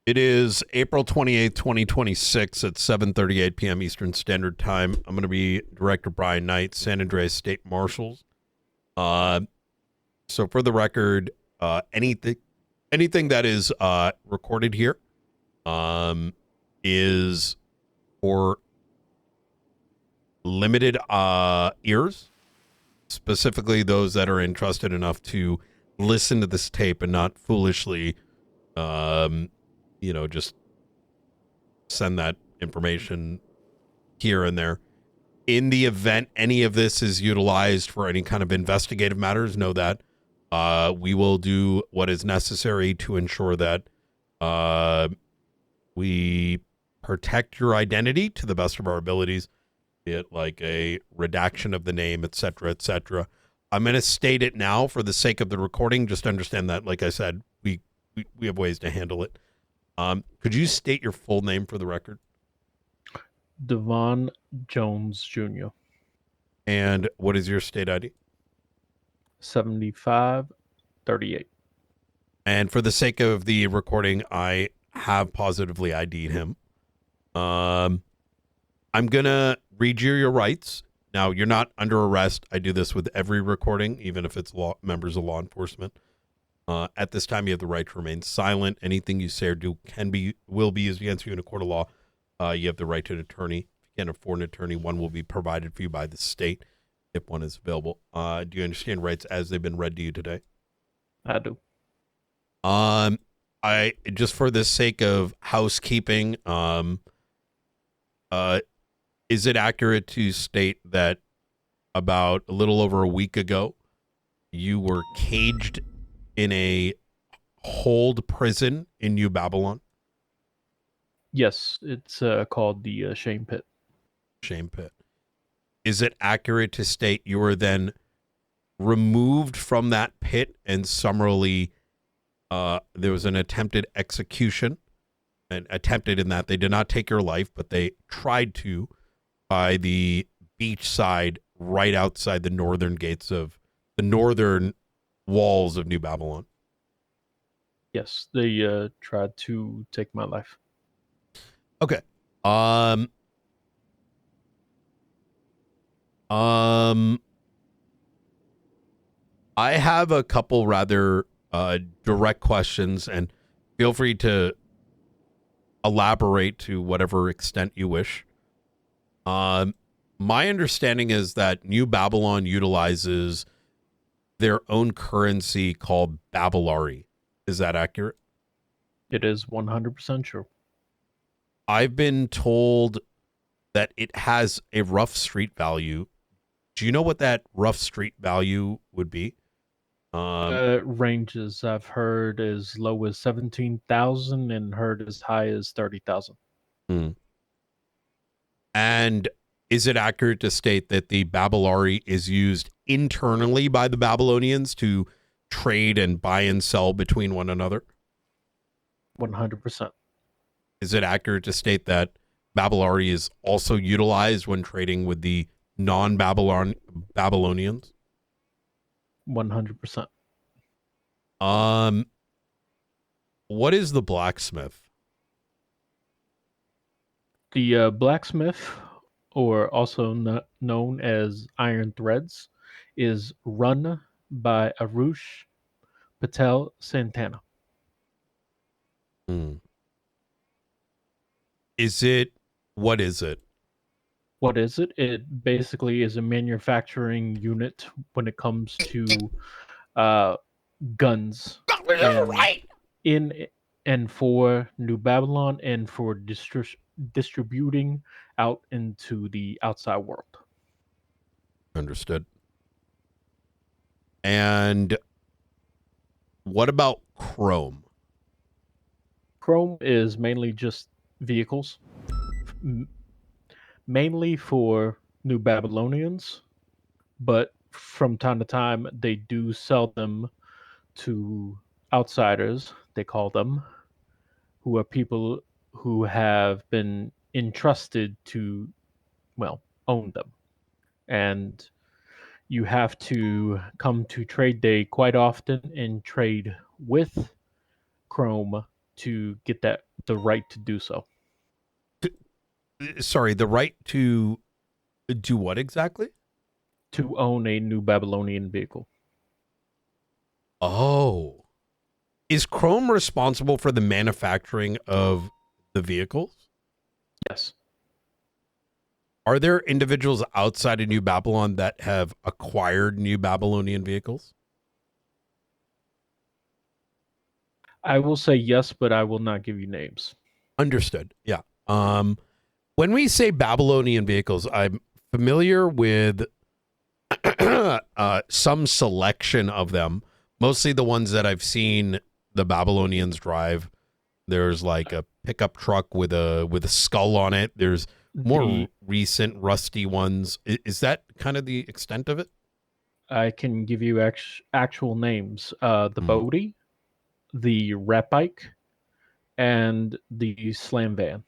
It is April 28th, 2026 at 7:38 p.m. Eastern Standard Time. I'm going to be Director Brian Knight, San Andreas State Marshals. Uh, so for the record, anything that is recorded here is for limited ears, specifically those that are entrusted enough to listen to this tape and not foolishly, just send that information here and there. In the event any of this is utilized for any kind of investigative matters, know that we will do what is necessary to ensure that we protect your identity to the best of our abilities, be it like a redaction of the name, et cetera, et cetera. I'm going to state it now for the sake of the recording. Just understand that, like I said, we have ways to handle it. Could you state your full name for the record? Devon Jones Jr. And what is your state ID? 7538. And for the sake of the recording, I have positively ID'd him. I'm going to read you your rights. Now, you're not under arrest. I do this with every recording, even if it's members of law enforcement. At this time, you have the right to remain silent. Anything you say or do will be used against you in a court of law. You have the right to an attorney. If you can't afford an attorney, one will be provided for you by the state if one is available. Do you understand rights as they've been read to you today? I do. I just for the sake of housekeeping, is it accurate to state that about a little over a week ago, you were caged in a hold prison in New Babylon? Yes, it's called the Shame Pit. Shame Pit. Is it accurate to state you were then removed from that pit and summarily there was an attempted execution, and attempted in that they did not take your life, but they tried to, by the beach side right outside the northern gates of the northern walls of New Babylon? Yes, they tried to take my life. Okay. I have a couple rather direct questions, and feel free to elaborate to whatever extent you wish. My understanding is that New Babylon utilizes their own currency called Babylari. Is that accurate? It is 100% true. I've been told that it has a rough street value. Do you know what that rough street value would be? Ranges I've heard as low as 17,000 and heard as high as 30,000. And is it accurate to state that the Babylari is used internally by the Babylonians to trade and buy and sell between one another? 100%. Is it accurate to state that Babylari is also utilized when trading with the non-Babylonians? 100%. What is the blacksmith? The blacksmith, or also known as Iron Threads, is run by Arush Patel Santana. Is it? What is it? What is it? It basically is a manufacturing unit when it comes to guns. In and for New Babylon and for distributing out into the outside world. Understood. And what about Chrome? Chrome is mainly just vehicles, mainly for New Babylonians, but from time to time they do sell them to outsiders, they call them, who are people who have been entrusted to, well, own them. And you have to come to trade day quite often and trade with Chrome to get that the right to do so. Sorry, the right to do what exactly? To own a New Babylonian vehicle. Oh. Is Chrome responsible for the manufacturing of the vehicles? Yes. Are there individuals outside of New Babylon that have acquired New Babylonian vehicles? I will say yes, but I will not give you names. Understood. Yeah. When we say Babylonian vehicles, I'm familiar with some selection of them, mostly the ones that I've seen the Babylonians drive. There's like a pickup truck with a skull on it. There's more The recent rusty ones. Is that kind of the extent of it? I can give you actual names. The Hmm. Bodhi, the Rat Bike, and the Slam Van.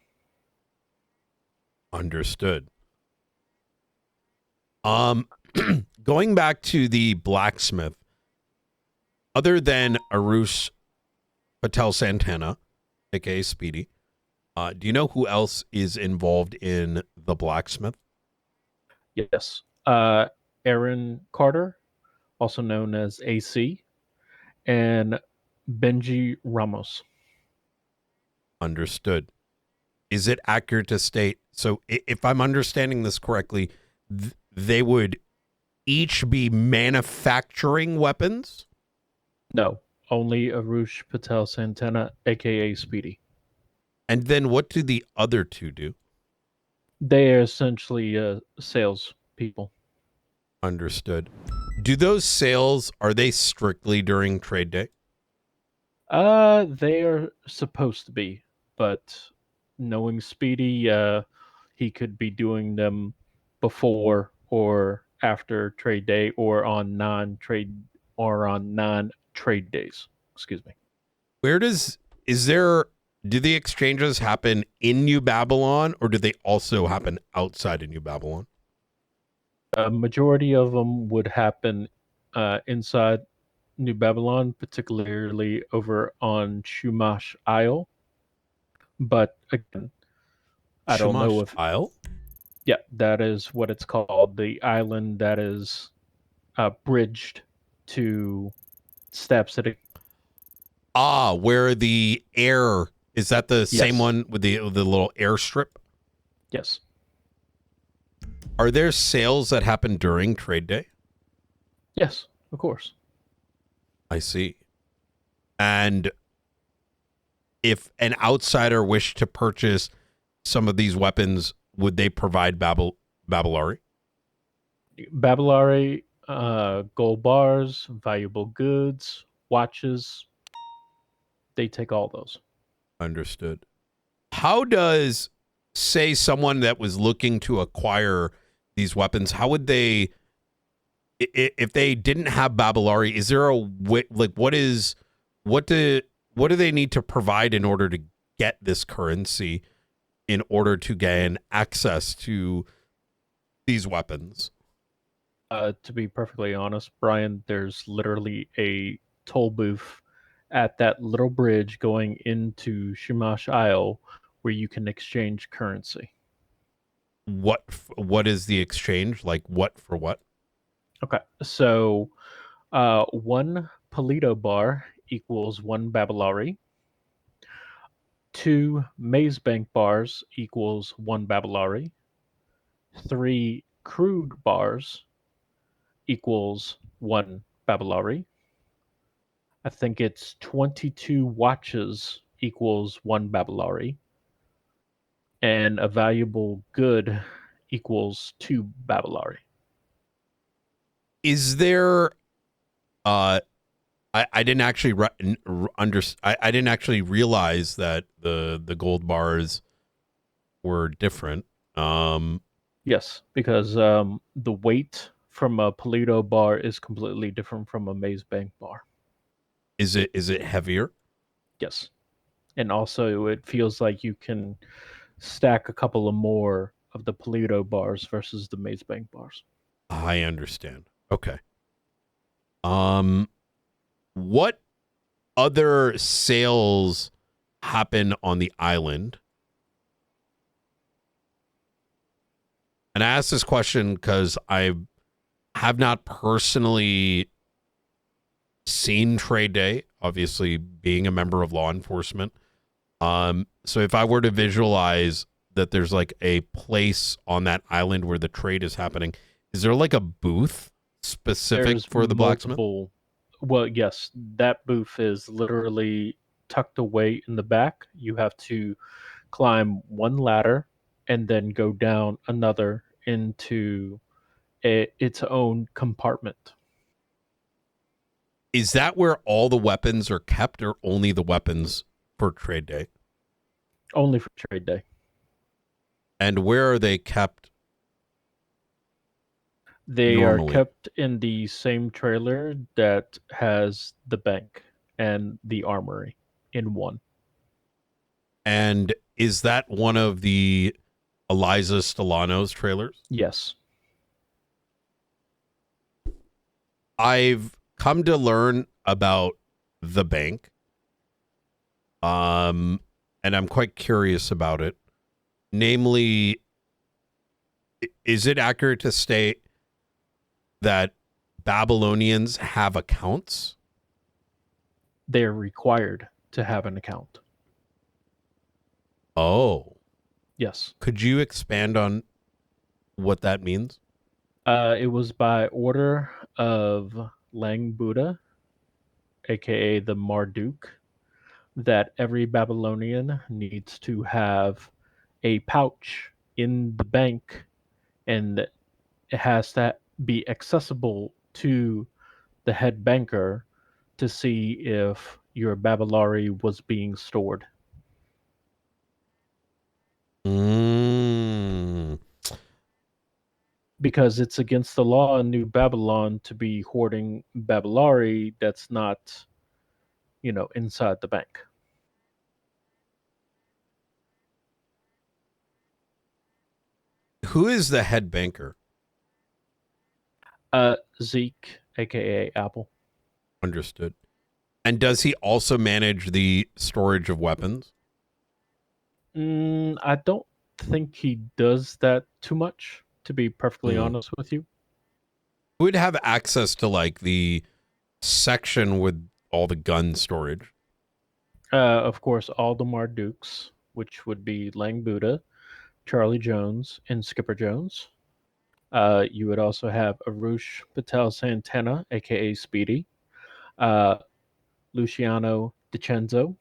Understood. Um, going back to the blacksmith, other than Arush Patel Santana, aka Speedy, do you know who else is involved in the blacksmith? Yes. Aaron Carter, also known as AC, and Benji Ramos. Understood. Is it accurate to state? So, if I'm understanding this correctly, they would each be manufacturing weapons? No, only Arush Patel Santana, aka Speedy. And then what do the other two do? They are essentially sales people. Understood. Do those sales, are they strictly during trade day? They are supposed to be, but knowing Speedy, he could be doing them before or after trade day or on non-trade days. Excuse me. Where does, is there, do the exchanges happen in New Babylon or do they also happen outside of New Babylon? A majority of them would happen inside New Babylon, particularly over on Shumash Isle. But again, I don't know Shamash if Isle? yeah, that is what it's called. The island that is bridged to Stab City. Ah, where the air, is that the same Yes, one with the little airstrip? yes, Are there sales that happen during trade day? yes, of course. I see. And if an outsider wished to purchase some of these weapons, would they provide Babylari? Babylari, gold bars, valuable goods, watches. They take all those. Understood. How does, say, someone that was looking to acquire these weapons, how would they, if they didn't have Babylari, is there a way, like, what do, what do they need to provide in order to get this currency in order to gain access to these weapons? To be perfectly honest, Brian, there's literally a toll booth at that little bridge going into Shamash Isle where you can exchange currency. What is the exchange? Like what for what? Okay, so one Polito bar equals one Babylari. Two Maze Bank bars equals one Babylari. Three crude bars equals one Babylari. I think it's 22 watches equals one Babylari. And a valuable good equals two Babylari. Is there uh I didn't actually I didn't actually realize that the gold bars were different. Um Yes, because the weight from a Polito bar is completely different from a Maze Bank bar. is it heavier? Yes. And also, it feels like you can stack a couple of more of the Polito bars versus the Maze Bank bars. I understand. Okay. Um what other sales happen on the island. And I ask this question because I have not personally seen Trade Day, obviously being a member of law enforcement. So if I were to visualize that there's like a place on that island where the trade is happening, is there like a booth specific There's for the blacksmith? multiple. Well, yes, that booth is literally tucked away in the back. You have to climb one ladder and then go down another into its own compartment. Is that where all the weapons are kept or only the weapons for Trade Day? Only for trade day. And where are they kept They are normally? kept in the same trailer that has the bank and the armory in one. And is that one of the Eliza Stellano's trailers? Yes. I've come to learn about the bank. And I'm quite curious about it. Namely, is it accurate to state that Babylonians have accounts? They're required to have an account. Oh, Yes. could you expand on what that means? It was by order of Lang Buddha, aka the Marduk, that every Babylonian needs to have a pouch in the bank, and it has to be accessible to the head banker to see if your Babylari was being stored. Mm. Because it's against the law in New Babylon to be hoarding Babylari that's not, inside the bank. Who is the head banker? Zeke, aka Apple. Understood. And does he also manage the storage of weapons? I don't think he does that too much, to be perfectly Mm. honest with you. Who would have access to like the section with all the gun storage? Of course, all the Mardukes, which would be Lang Buddha, Charlie Jones, and Skipper Jones. You would also have Arush Patel Santana, aka Speedy, uh, Luciano DiCenzo,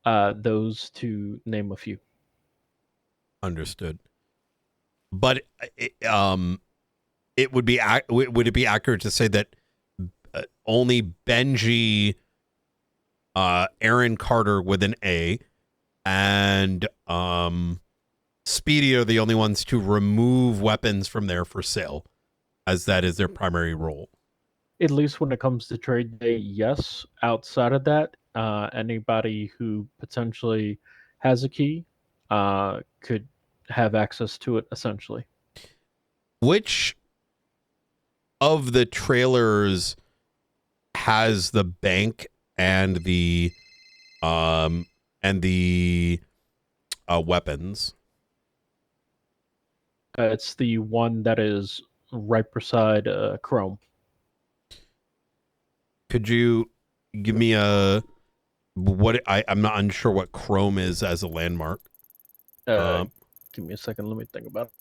those to name a few. Understood. But it would be would it be accurate to say that only Benji, Aaron Carter with an A, and Speedy are the only ones to remove weapons from there for sale, as that is their primary role. At least when it comes to trade day, yes. Outside of that, anybody who potentially has a key could have access to it essentially. Which of the trailers has the bank and um the weapons? It's the one that is right beside Chrome. Could you give me I'm not unsure what Chrome is as a landmark. Uh, Um, Give me a second. Let me think about it.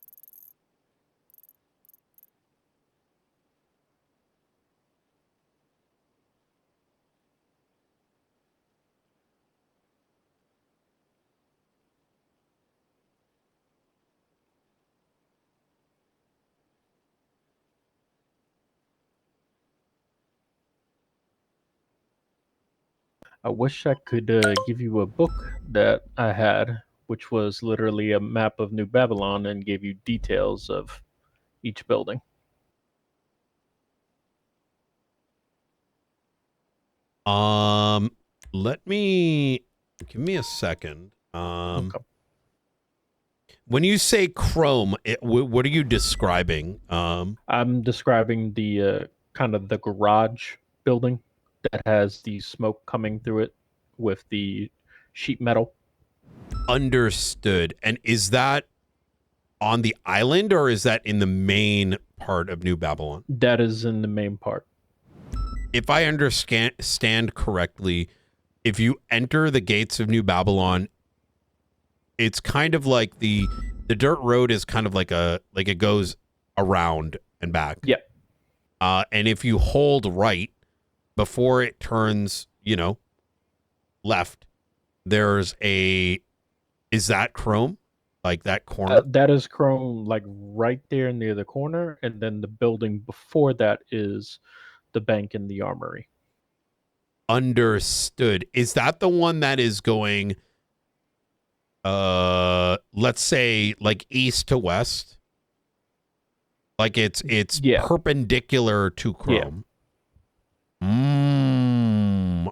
I wish I could give you a book that I had, which was literally a map of New Babylon and gave you details of each building. um, let me give me a second. Okay. When you say Chrome, what are you describing? I'm describing the kind of the garage building that has the smoke coming through it with the sheet metal. Understood. And is that on the island or is that in the main part of New Babylon? That is in the main part. If I understand correctly, if you enter the gates of New Babylon, it's kind of like the dirt road is kind of like it goes around and back. Yeah. And if you hold right before it turns, left, is that Chrome? Like that corner? That is Chrome, like right there near the corner, and then the building before that is the bank and the armory. Understood. Is that the one that is going, let's say like east to west? Like it's Yeah. perpendicular to Chrome.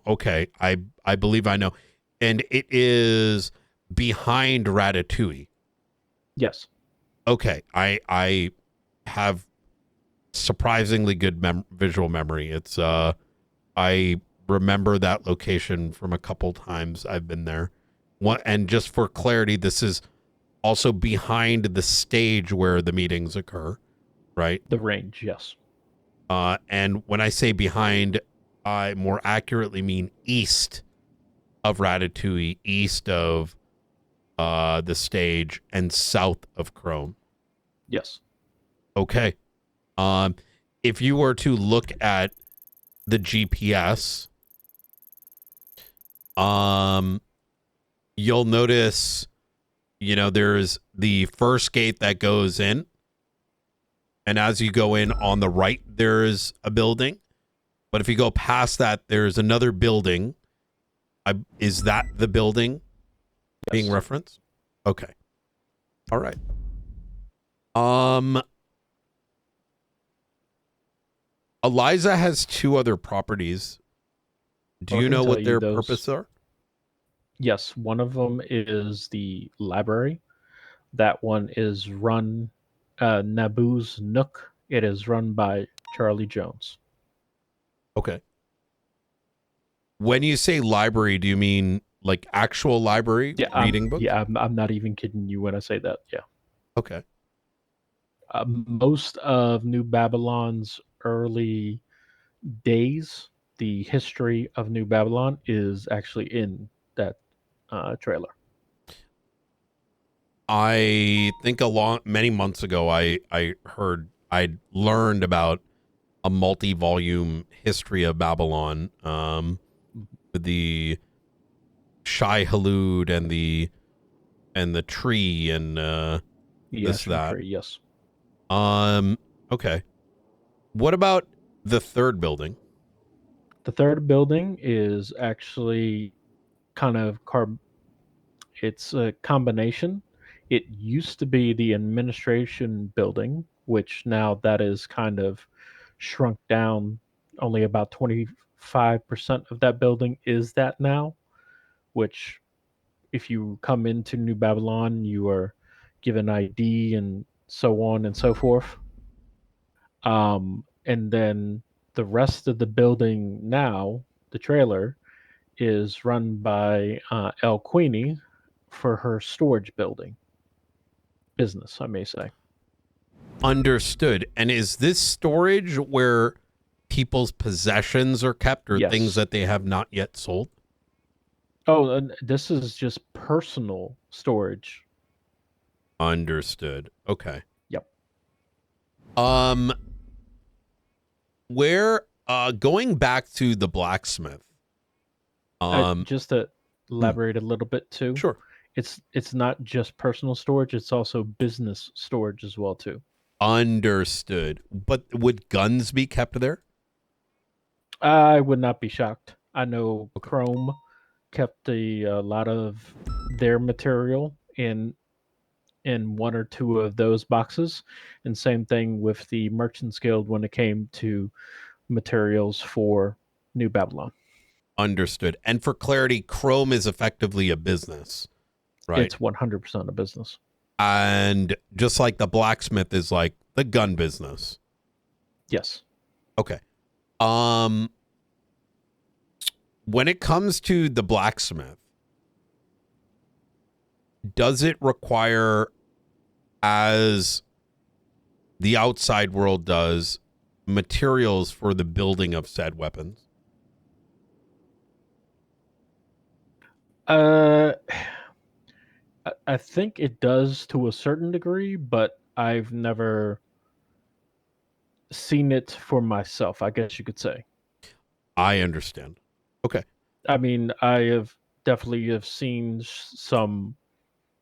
Okay. I believe I know. And it is behind Ratatouille. Yes. Okay. I have surprisingly good visual memory. It's I remember that location from a couple times I've been there. And just for clarity, this is also behind the stage where the meetings occur, right? The range, yes. And when I say behind, I more accurately mean east of Ratatouille, east of the stage, and south of Chrome. Yes. Okay. If you were to look at the GPS, you'll notice, there's the first gate that goes in. And as you go in on the right, there's a building. But if you go past that, there's another building. Is that the building being referenced? Okay. All right. Eliza has 2 other properties. Do you know what their purpose are? Yes, one of them is the library. That one is run, Naboo's Nook. It is run by Charlie Jones. Okay. When you say library, do you mean like actual library, reading books? Yeah, I'm not even kidding you when I say that. Yeah. Okay. Most of New Babylon's early days, the history of New Babylon is actually in that trailer. I think many months ago, I learned about a multi-volume history of Babylon, with the Shai Halud and the tree and this that. Tree, yes. Okay. What about the third building? The third building is actually kind of it's a combination. It used to be the administration building, which now that is kind of shrunk down. Only about 25% of that building is that now, which if you come into New Babylon, you are given ID and so on and so forth. And then the rest of the building now, the trailer, is run by El Queenie for her storage business, I may say. Understood. And is this storage where people's possessions are kept or things that they have not yet sold? Oh, and this is just personal storage. Understood. Okay. Yep. Where going back to the blacksmith. Just to elaborate a little bit too. Sure. It's not just personal storage, it's also business storage as well too. Understood. But would guns be kept there? I would not be shocked. I know Chrome kept a lot of their material in one or two of those boxes, and same thing with the Merchants Guild when it came to materials for New Babylon. Understood. And for clarity, Chrome is effectively a business, right? It's 100% a business. And just like the blacksmith is like the gun business. Yes. Okay. When it comes to the blacksmith, does it require, as the outside world does, materials for the building of said weapons? Uh, I think it does to a certain degree, but I've never seen it for myself, I guess you could say. I understand. Okay. I mean, I have definitely have seen some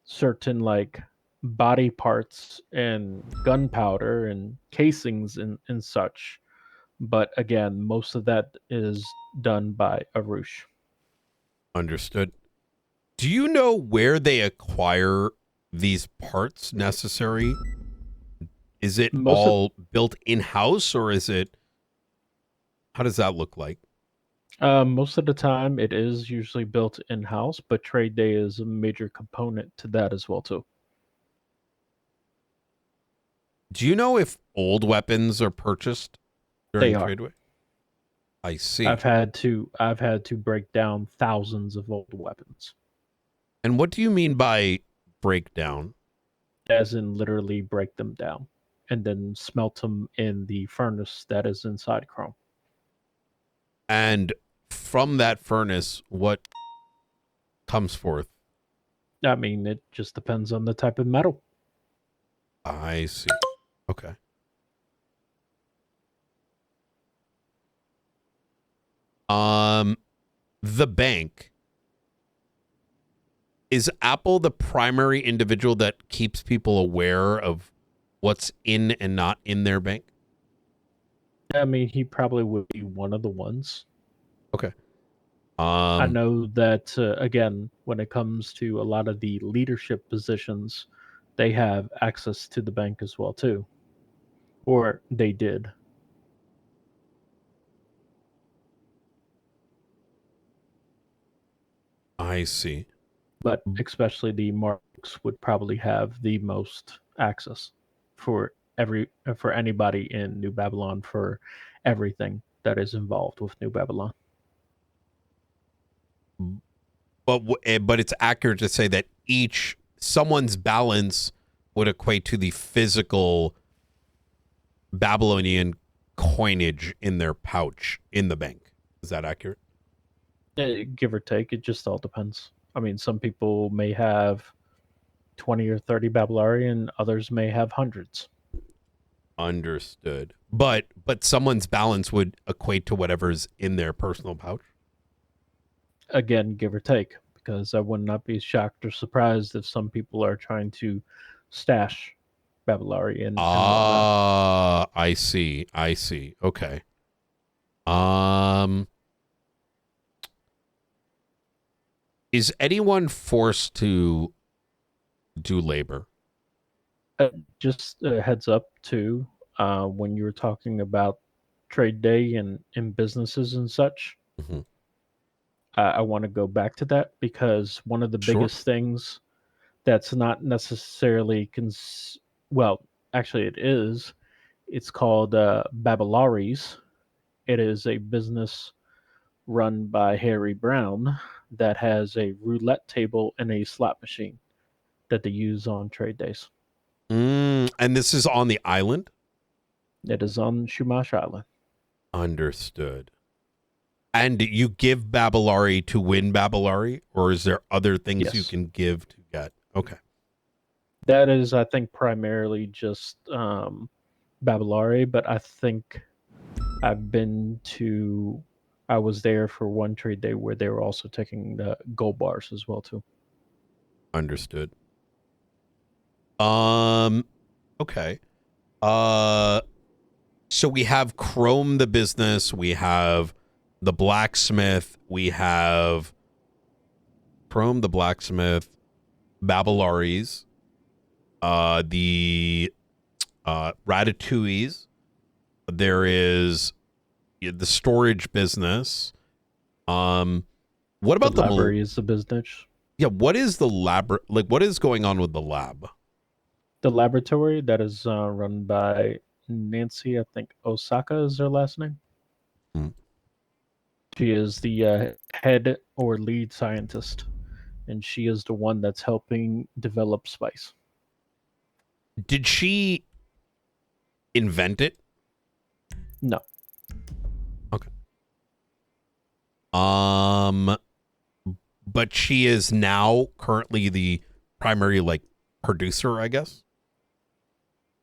certain like body parts and gunpowder and casings and such. But again, most of that is done by Arush. Understood. Do you know where they acquire these parts necessary? Is it Most of all built in house, or is it, how does that look like? most of the time, it is usually built in house, but trade day is a major component to that as well too. Do you know if old weapons are purchased They during are. Tradeway? I see. I've had to break down thousands of old weapons, And what do you mean by breakdown? as in literally break them down, and then smelt them in the furnace that is inside Chrome. And from that furnace, what comes forth? I mean, it just depends on the type of metal. I see. Okay. Um, the bank. Is Apple the primary individual that keeps people aware of what's in and not in their bank? I mean, he probably would be one of the ones. Okay. I Um, know that again, when it comes to a lot of the leadership positions, they have access to the bank as well too, or they did. I see. But especially the marks would probably have the most access for for anybody in New Babylon for everything that is involved with New Babylon. But it's accurate to say that each someone's balance would equate to the physical Babylonian coinage in their pouch in the bank. Is that accurate? Give or take, it just all depends. I mean, some people may have 20 or 30 Babylari, and others may have hundreds. Understood. But someone's balance would equate to whatever's in their personal pouch. Again, give or take, because I would not be shocked or surprised if some people are trying to stash Babylari and whatnot. Ah, I see. I see. Okay. Um, is anyone forced to do labor? Just a heads up, too, when you were talking about trade day and businesses and such, Hmm. I want to go back to that because one of the Sure. biggest things that's not necessarily well, actually it is. It's called Babylaris. It is a business run by Harry Brown that has a roulette table and a slot machine that they use on trade days. And this is on the island? It is on Shumash Island. Understood. And you give Babylari to win Babylari, or is there other things you Yes. can give to get? Okay. That is, I think, primarily just Babylari, but I think I've been to. I was there for one trade day where they were also taking the gold bars as well too. Understood. Um, okay. Uh, so we have Chrome the business, we have the blacksmith, we have Chrome the blacksmith, Babylaris, the Ratatouilles. There is the storage business. Um, what The about library is the business. yeah? What is the lab? Like, what is going on with the lab? The laboratory that is run by Nancy, I think Osaka is her last name. Hmm. She is the head or lead scientist and she is the one that's helping develop spice. Did she invent it? No, Okay. Um, but she is now currently the primary like producer, I guess.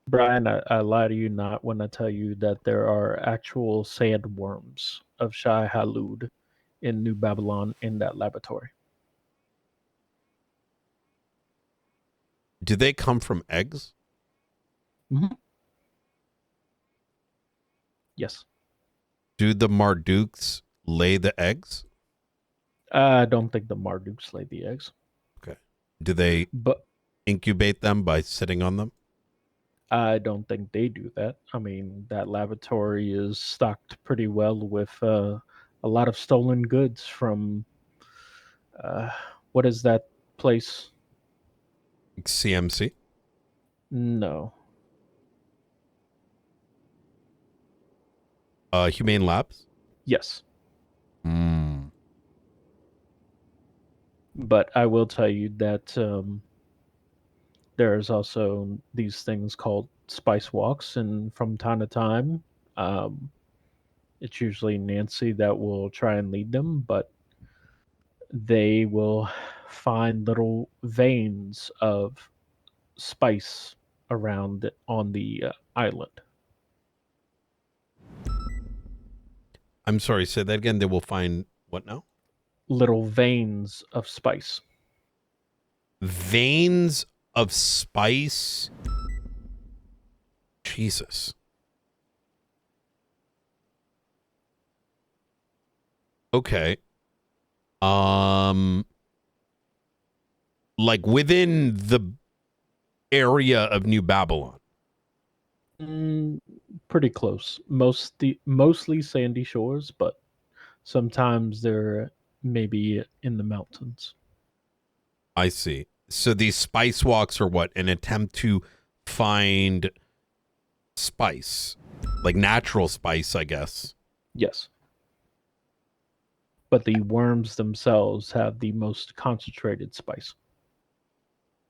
Brian, I lie to you not when I tell you that there are actual sandworms of Shai Halud in New Babylon in that laboratory. Do they come from eggs? Hmm. Yes. Do the Mardukes lay the eggs? I don't think the Mardukes lay the eggs, Okay. Do they but incubate them by sitting on them? I don't think they do that. I mean, that laboratory is stocked pretty well with a lot of stolen goods from uh, what is that place? CMC? No. Humane Labs? Yes. Hmm. But I will tell you that there's also these things called spice walks, and from time to time, um, it's usually Nancy that will try and lead them, but they will find little veins of spice around on the island. I'm sorry, say that again. They will find what now? Little veins of spice. Veins of spice. Jesus. Okay. Um like within the area of New Babylon. Mm, pretty close. Mostly sandy shores, but sometimes they're maybe in the mountains. I see. So these spice walks are what? An attempt to find spice. Like natural spice, I guess. Yes. But the worms themselves have the most concentrated spice.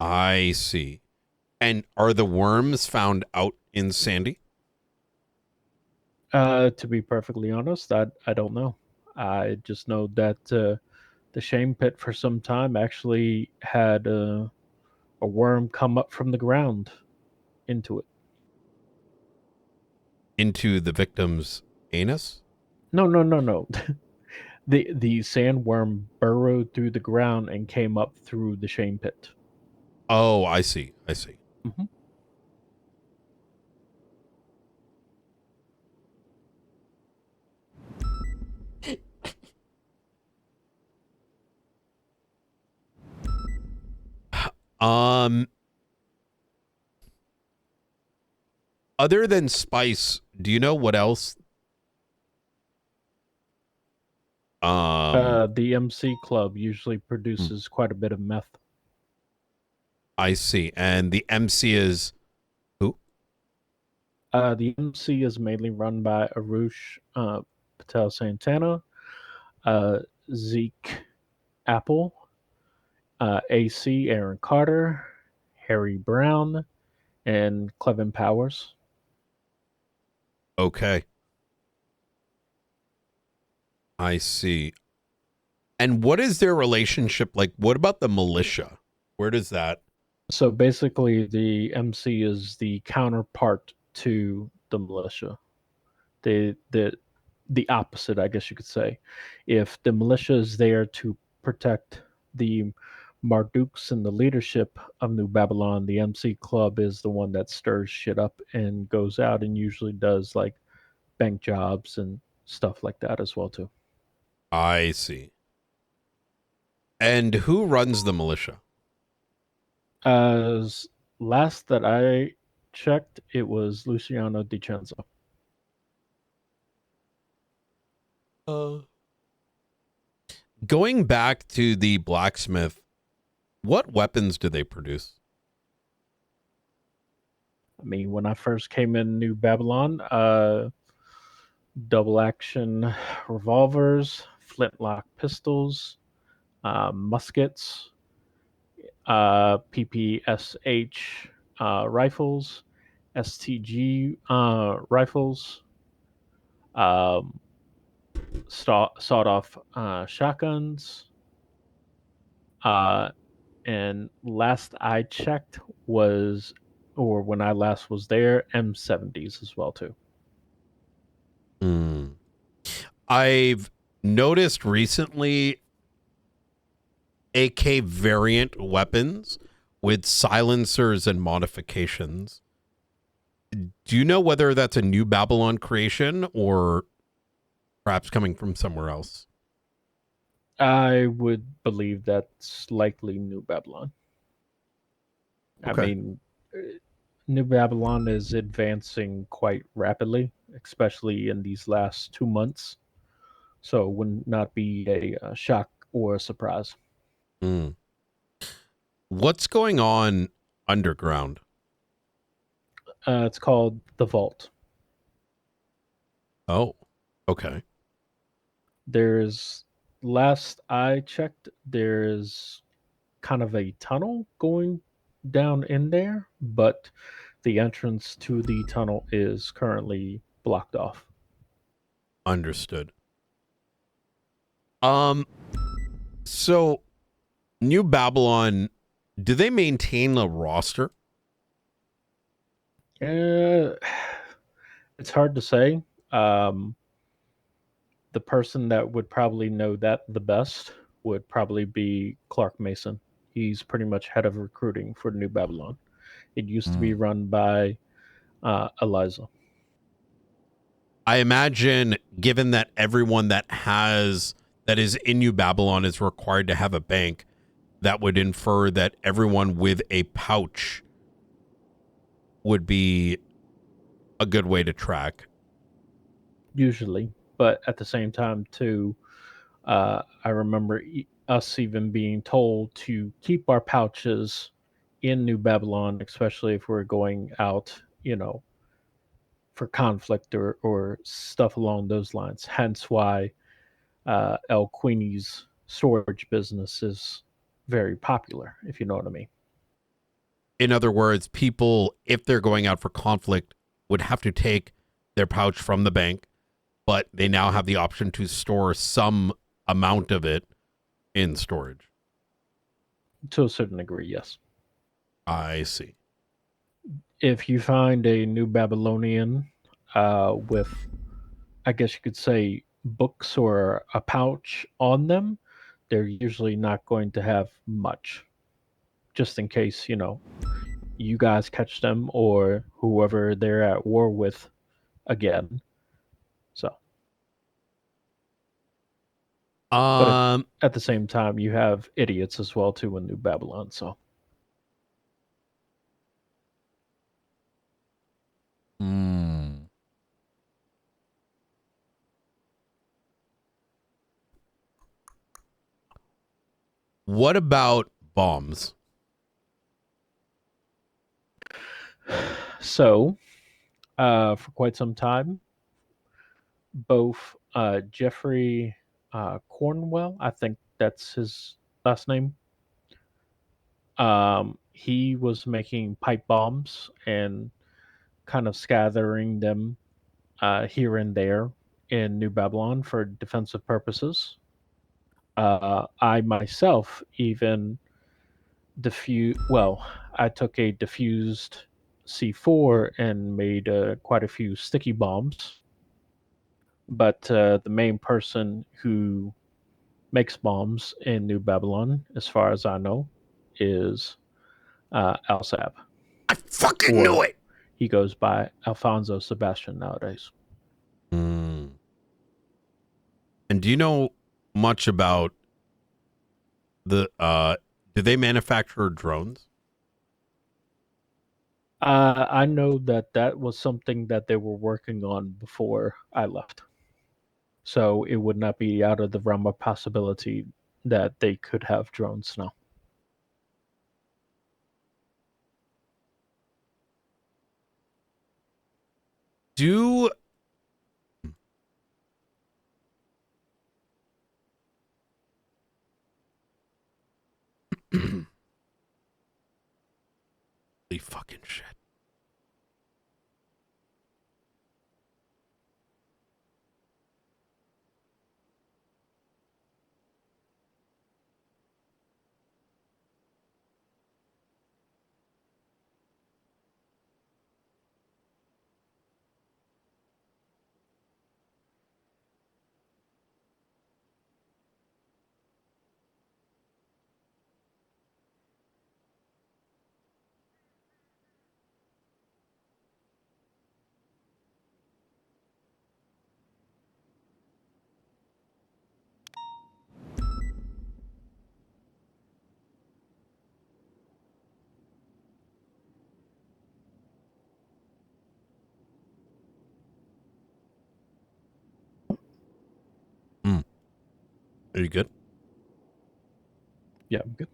I see. And are the worms found out in Sandy? To be perfectly honest, I don't know. I just know that the shame pit for some time actually had a worm come up from the ground into it. Into the victim's anus? No, no, no, no. The sandworm burrowed through the ground and came up through the shame pit. Oh, I see. I see. Mhm. Um other than spice, do you know what else um The MC Club usually hmm, produces quite a bit of meth. I see. And the MC is who? The MC is mainly run by Arush Patel Santana, uh, Zeke Apple, AC Aaron Carter, Harry Brown, and Clevin Powers. Okay. I see. And what is their relationship like? What about the militia? Where does that? So basically, the MC is the counterpart to the militia. The opposite, I guess you could say. If the militia is there to protect the Marduks and the leadership of New Babylon, the MC Club is the one that stirs shit up and goes out and usually does like bank jobs and stuff like that as well too. I see. And who runs the militia? As last that I checked, it was Luciano Dicenzo. Uh, Going back to the blacksmith, what weapons do they produce? I mean, when I first came in New Babylon, double action revolvers, flintlock pistols, muskets. PPSH rifles, STG rifles, um, sawed off shotguns. Uh, and last I checked was, or when I last was there, M70s as well too. Mm. I've noticed recently AK variant weapons with silencers and modifications. Do you know whether that's a new Babylon creation or perhaps coming from somewhere else? I would believe that's likely New Babylon. I Okay. mean, New Babylon is advancing quite rapidly, especially in these last 2 months. So it would not be a shock or a surprise. Mm. What's going on underground? It's called the Vault. Oh, okay. There's last I checked, there's kind of a tunnel going down in there, but the entrance to the tunnel is currently blocked off. Understood. Um, so New Babylon, do they maintain a roster? Uh, it's hard to say. Um, the person that would probably know that the best would probably be Clark Mason. He's pretty much head of recruiting for New Babylon. It used to be Mm. run by Eliza. I imagine, given that everyone that is in New Babylon is required to have a bank, that would infer that everyone with a pouch would be a good way to track. Usually, but at the same time, too, I remember us even being told to keep our pouches in New Babylon, especially if we're going out, for conflict or stuff along those lines. Hence why El Queenie's storage business is very popular, if you know what I mean. In other words, people, if they're going out for conflict, would have to take their pouch from the bank, but they now have the option to store some amount of it in storage. To a certain degree, yes. I see. If you find a New Babylonian with, I guess you could say, books or a pouch on them, they're usually not going to have much, just in case, you guys catch them or whoever they're at war with again. So, but Um, at the same time, you have idiots as well too in New Babylon. So, hmm. What about bombs? so for quite some time, both Jeffrey Cornwell, I think that's his last name. He was making pipe bombs and kind of scattering them here and there in New Babylon for defensive purposes. I myself even I took a diffused C4 and made quite a few sticky bombs. But the main person who makes bombs in New Babylon, as far as I know, is Alsab, I fucking knew or it. he goes by Alfonso Sebastian nowadays. Hmm. And do you know much about the do they manufacture drones? I know that that was something that they were working on before I left. So it would not be out of the realm of possibility that they could have drones now. Do fucking shit. Are you good? Yeah, I'm good.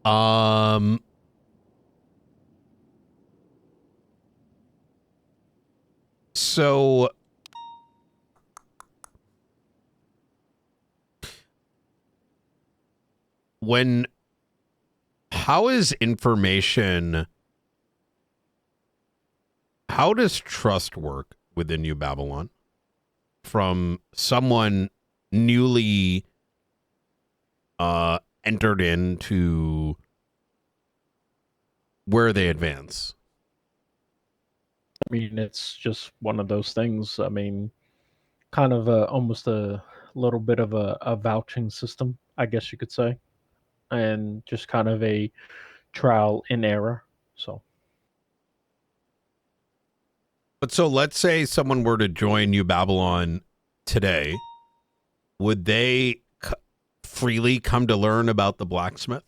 Um, so when, how is information, how does trust work within New Babylon from someone newly entered into where they advance? I mean, it's just one of those things. I mean, kind of almost a little bit of a vouching system, I guess you could say, and just kind of a trial and error. So But so let's say someone were to join New Babylon today, would they freely come to learn about the blacksmith?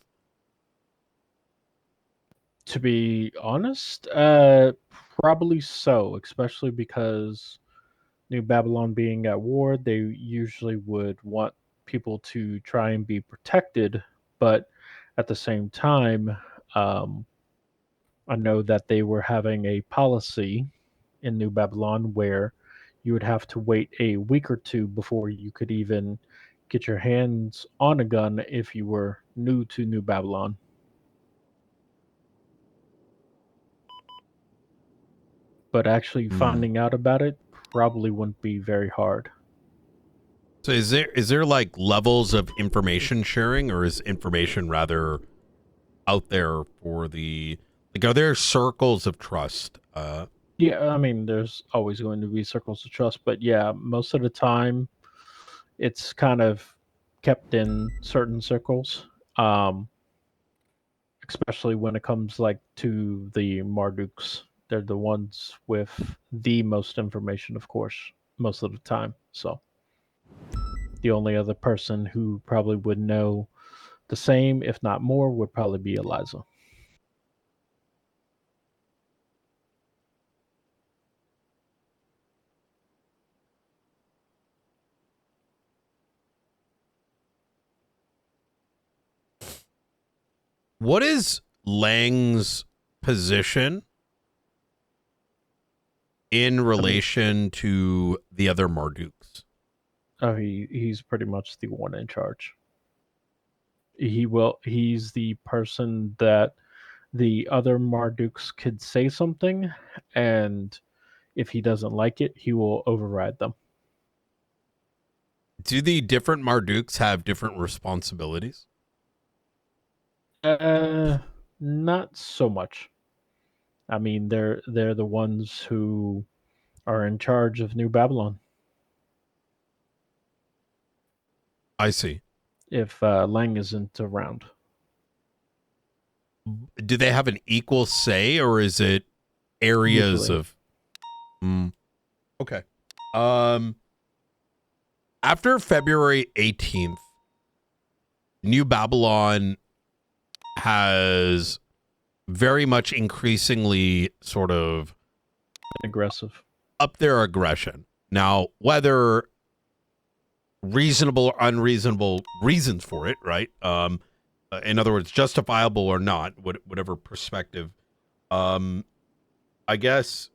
to be honest, probably so, especially because New Babylon being at war, they usually would want people to try and be protected, but at the same time, um, I know that they were having a policy in New Babylon where you would have to wait a week or two before you could even get your hands on a gun if you were new to New Babylon. But actually Hmm. finding out about it probably wouldn't be very hard. So is there like levels of information sharing, or is information rather out there for the, like, are there circles of trust? Yeah, I mean, there's always going to be circles of trust, but yeah, most of the time it's kind of kept in certain circles. Um, Especially when it comes like to the Mardukes. They're the ones with the most information, of course, most of the time. So the only other person who probably would know the same, if not more, would probably be Eliza. What is Lang's position in I mean, relation to the other Mardukes? he's pretty much the one in charge. He's the person that the other Mardukes could say something, and if he doesn't like it, he will override them. Do the different Mardukes have different responsibilities? Uh, Not so much. I mean, they're the ones who are in charge of New Babylon. I see. If Lang isn't around, Do they have an equal say, or is it areas usually of? Mm, okay. Um, After February 18th, New Babylon has very much increasingly sort of aggressive. up their aggression. Now, whether reasonable or unreasonable reasons for it, right? In other words, justifiable or not, whatever perspective. Um, I guess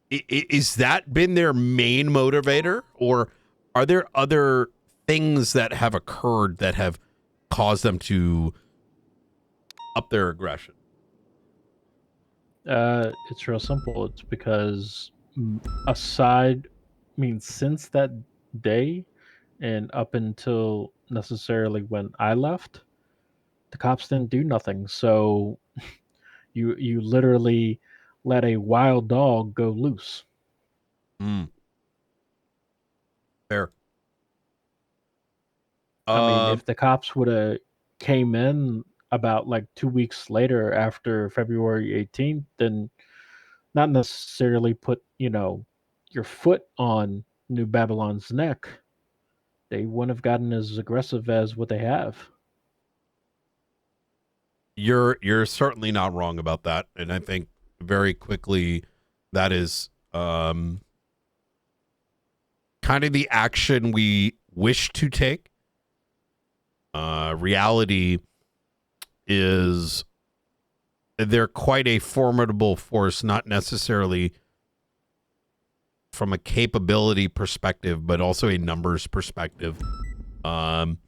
is that been their main motivator, or are there other things that have occurred that have caused them to up their aggression? It's real simple. It's because aside, I mean, since that day and up until necessarily when I left, the cops didn't do nothing. So you literally let a wild dog go loose. Mm, fair. I mean, Um, if the cops would have came in about like 2 weeks later after February 18th, then not necessarily put, your foot on New Babylon's neck, they wouldn't have gotten as aggressive as what they have. you're certainly not wrong about that, and I think very quickly that is kind of the action we wish to take. Reality is they're quite a formidable force, not necessarily from a capability perspective, but also a numbers perspective. Um,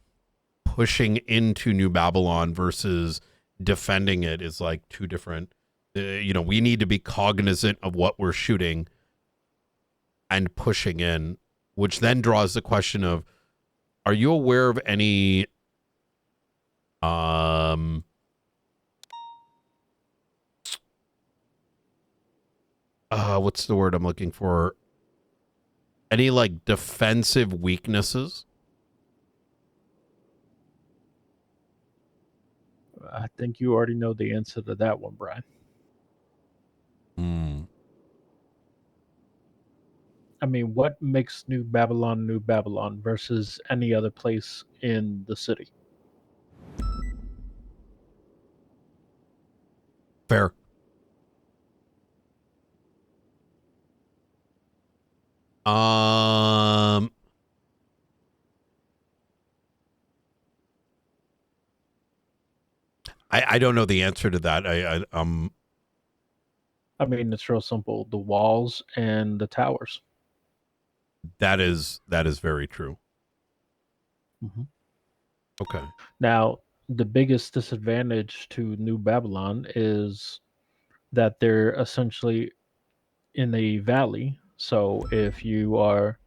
Pushing into New Babylon versus defending it is like two different. We need to be cognizant of what we're shooting and pushing in, which then draws the question of: are you aware of any um what's the word I'm looking for? Any like defensive weaknesses? I think you already know the answer to that one, Brian. Hmm. I mean, what makes New Babylon versus any other place in the city? Fair. Um, I don't know the answer to that. I mean, it's real simple: the walls and the towers. that is very true. Mhm. Okay. Now, the biggest disadvantage to New Babylon is that they're essentially in a valley. So if you are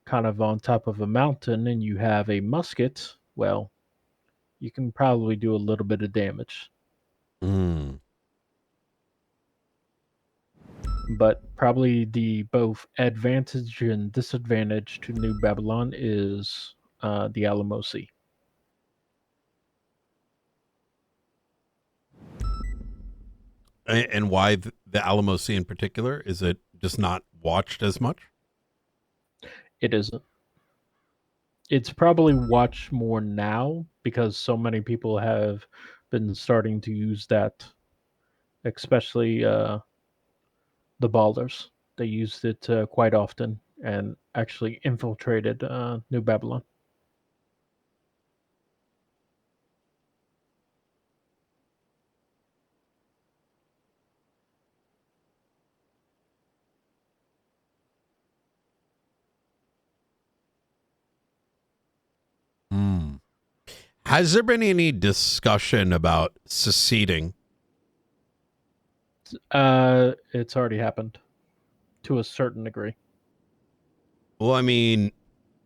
kind of on top of a mountain and you have a musket, well, you can probably do a little bit of damage. Hmm. But probably the both advantage and disadvantage to New Babylon is the Alamo Sea. And why the Alamo Sea in particular? Is it just not watched as much? It isn't. It's probably watched more now because so many people have been starting to use that, especially the ballers. They used it quite often and actually infiltrated New Babylon. Hmm. Has there been any discussion about seceding? It's already happened to a certain degree. Well, I mean,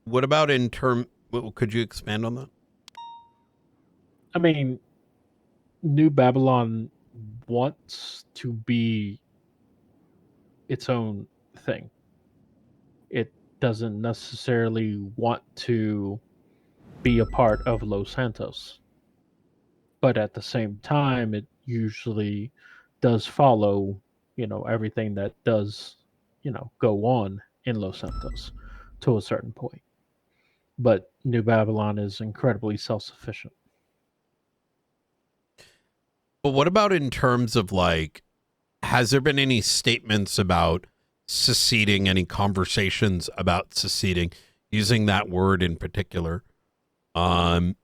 what about in term? Could you expand on that? I mean, New Babylon wants to be its own thing. It doesn't necessarily want to be a part of Los Santos, but at the same time, it usually does follow, everything that does, go on in Los Santos to a certain point. But New Babylon is incredibly self sufficient. But what about in terms of like, has there been any statements about seceding? Any conversations about seceding? Using that word in particular. Um.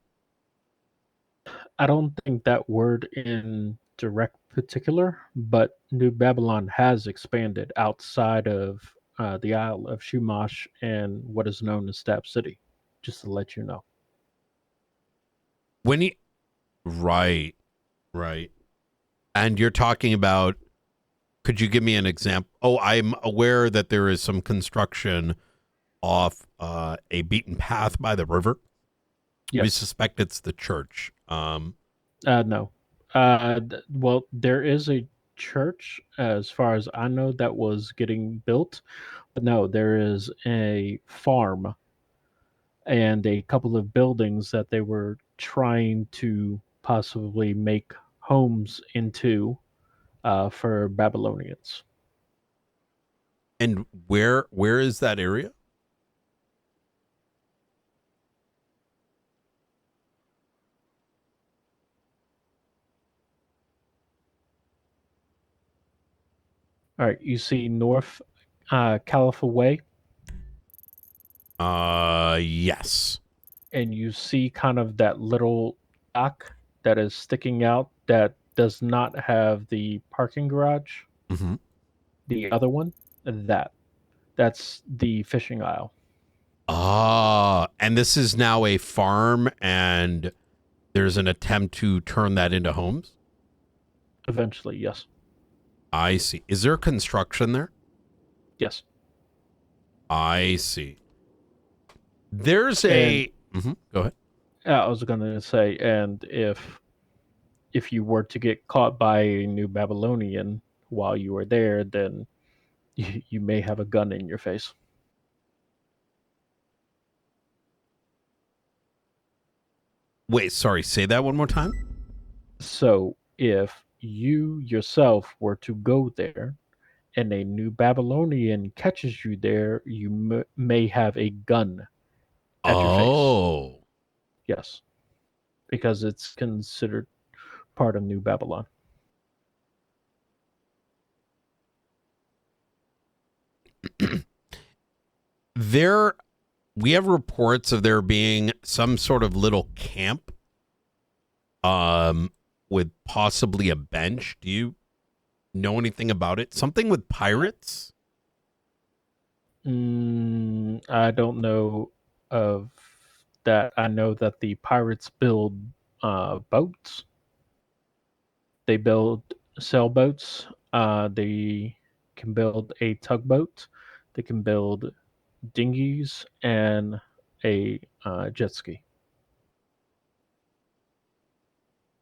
I don't think that word in direct particular, but New Babylon has expanded outside of the Isle of Shumash and what is known as Stab City, just to let you know. When you right. Right. And you're talking about, could you give me an example? Oh, I'm aware that there is some construction off a beaten path by the river. We Yes. suspect it's the church. No. Well, there is a church, as far as I know, that was getting built, but no, there is a farm and a couple of buildings that they were trying to possibly make homes into for Babylonians. And where is that area? All right, you see North Califa Way, Yes. and you see kind of that little dock that is sticking out that does not have the parking garage. Mm-hmm. The other one, that that's the fishing aisle. And this is now a farm, and there's an attempt to turn that into homes. Eventually, yes, I see. Is there construction there? yes, I see. There's and a. Mhm, go ahead. I was gonna say, and if you were to get caught by a New Babylonian while you were there, then you may have a gun in your face. Wait, sorry. Say that one more time. So if you yourself were to go there and a New Babylonian catches you there, you may have a gun at your face. Oh, Yes, because it's considered part of New Babylon. there. We have reports of there being some sort of little camp, with possibly a bench. Do you know anything about it? Something with pirates? I don't know of that. I know that the pirates build boats. They build sailboats. They can build a tugboat. They can build dinghies and a jet ski.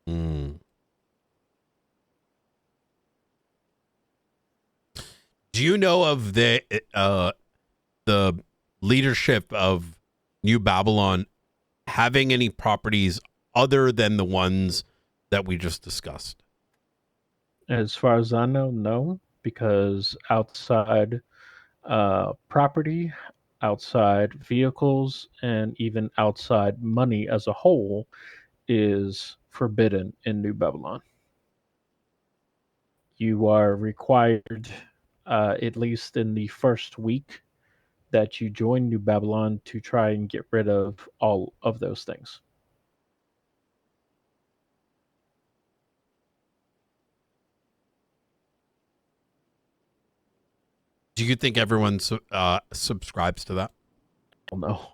Mm. Do you know of the leadership of New Babylon having any properties other than the ones that we just discussed? As far as I know, no, because outside property, outside vehicles, and even outside money as a whole is forbidden in New Babylon. You are required, at least in the first week that you join New Babylon, to try and get rid of all of those things. Do you think everyone subscribes to that? Oh no.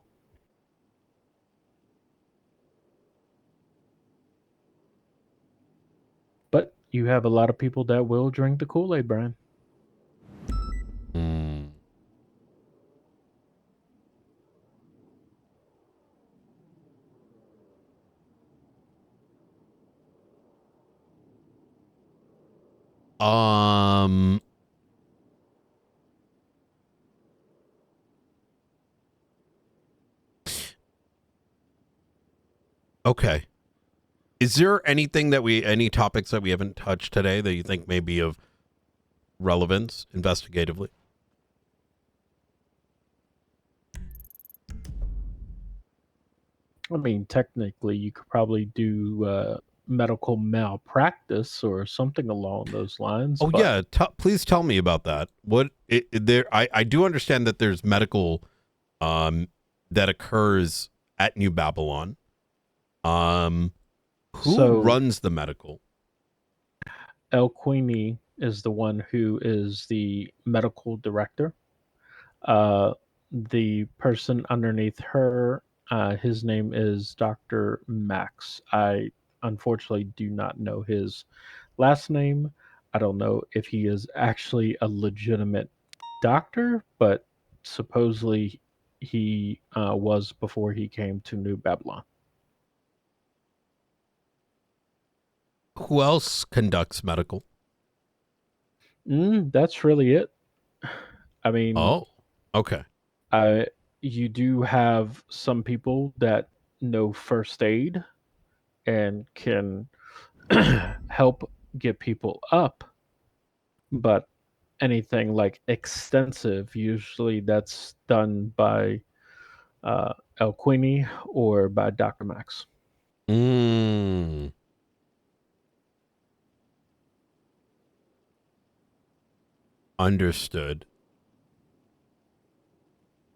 But you have a lot of people that will drink the Kool Aid, Brian. Mm. Um. Okay. Is there any topics that we haven't touched today that you think may be of relevance investigatively? I mean, technically, you could probably do medical malpractice or something along those lines, Oh but yeah, please tell me about that. There? I do understand that there's medical um that occurs at New Babylon. Um, who so runs the medical? El Queenie is the one who is the medical director. Uh, the person underneath her, his name is Dr. Max. I unfortunately do not know his last name. I don't know if he is actually a legitimate doctor, but supposedly he was before he came to New Babylon. Who else conducts medical? That's really it. I mean, Oh, okay. I you do have some people that know first aid and can help get people up, but anything like extensive, usually that's done by El Queenie or by Dr. Max. Mm, understood.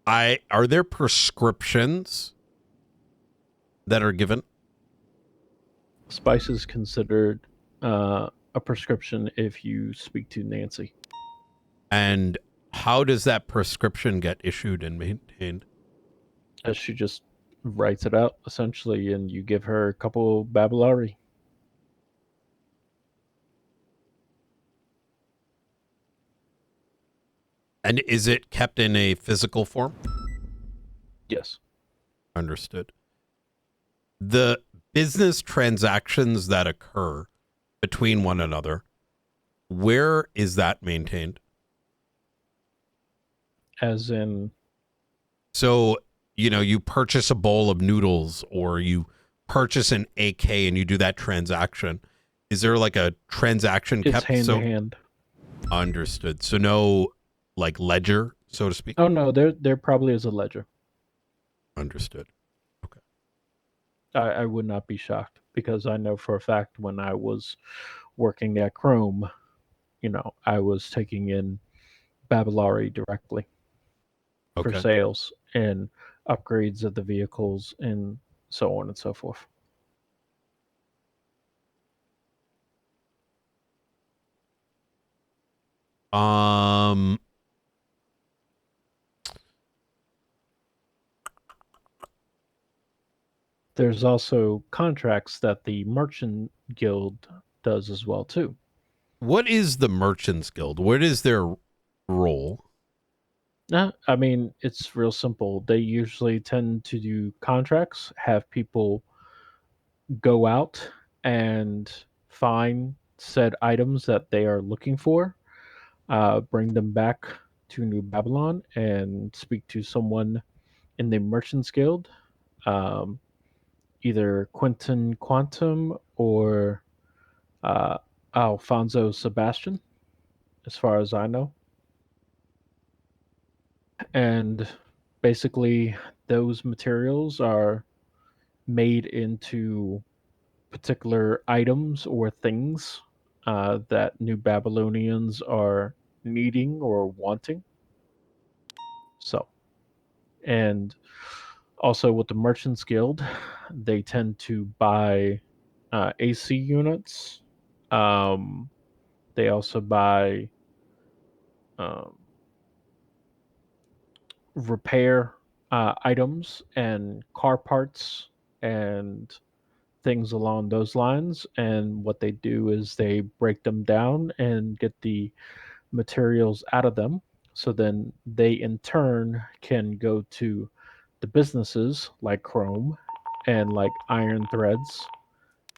Are there prescriptions that are given? Spice is considered a prescription if you speak to Nancy. And how does that prescription get issued and maintained? As she just writes it out essentially, and you give her a couple Babylari. And is it kept in a physical form? Yes. Understood. The business transactions that occur between one another, where is that maintained? As in, So, you purchase a bowl of noodles or you purchase an AK and you do that transaction. Is there like a transaction it's kept? hand to So hand. understood. So no like ledger, so to speak. Oh no, there probably is a ledger. Understood. Okay. I would not be shocked because I know for a fact when I was working at Chrome, I was taking in Babylari directly for Okay. sales and upgrades of the vehicles and so on and so forth. Um There's also contracts that the Merchant Guild does as well too. what is the Merchants Guild? What is their role? I mean, it's real simple. They usually tend to do contracts, have people go out and find said items that they are looking for, bring them back to New Babylon, and speak to someone in the Merchants Guild, um, either Quentin Quantum or uh, Alfonso Sebastian, as far as I know. And basically, those materials are made into particular items or things that New Babylonians are needing or wanting. So, and also with the Merchants Guild, they tend to buy AC units. Um, they also buy um, repair items and car parts and things along those lines. And what they do is they break them down and get the materials out of them. So then they, in turn, can go to the businesses like Chrome and like Iron Threads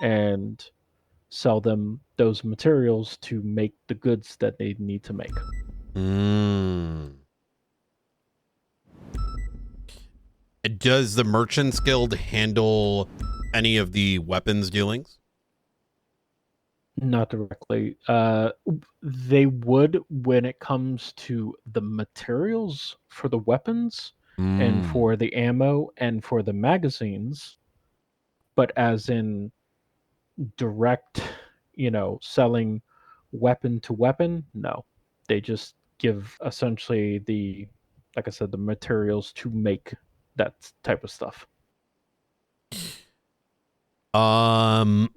and sell them those materials to make the goods that they need to make. Mm. Does the Merchants Guild handle any of the weapons dealings? Not directly. They would when it comes to the materials for the weapons and Mm. for the ammo and for the magazines, but as in direct, selling weapon to weapon, no. They just give essentially like I said, the materials to make that type of stuff. Um.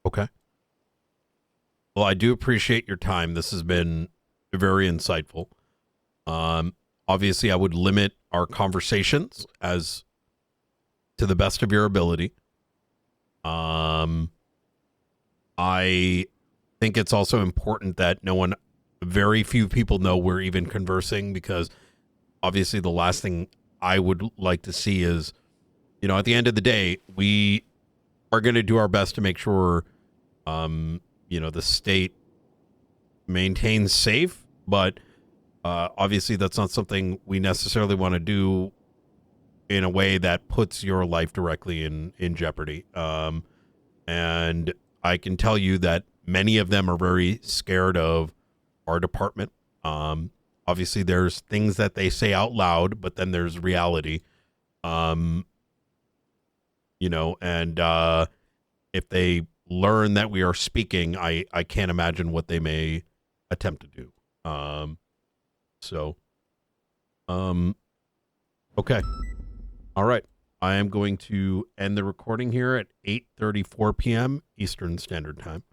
Okay. Well, I do appreciate your time. This has been very insightful. Obviously, I would limit our conversations as to the best of your ability. I think it's also important that very few people know we're even conversing, because obviously the last thing I would like to see is, at the end of the day, we are going to do our best to make sure, the state maintains safe, but obviously that's not something we necessarily want to do in a way that puts your life directly in jeopardy. And I can tell you that many of them are very scared of our department. Obviously, there's things that they say out loud, but then there's reality. And if they learn that we are speaking, I can't imagine what they may attempt to do. So, okay. All right. I am going to end the recording here at 8:34 p.m. Eastern Standard Time.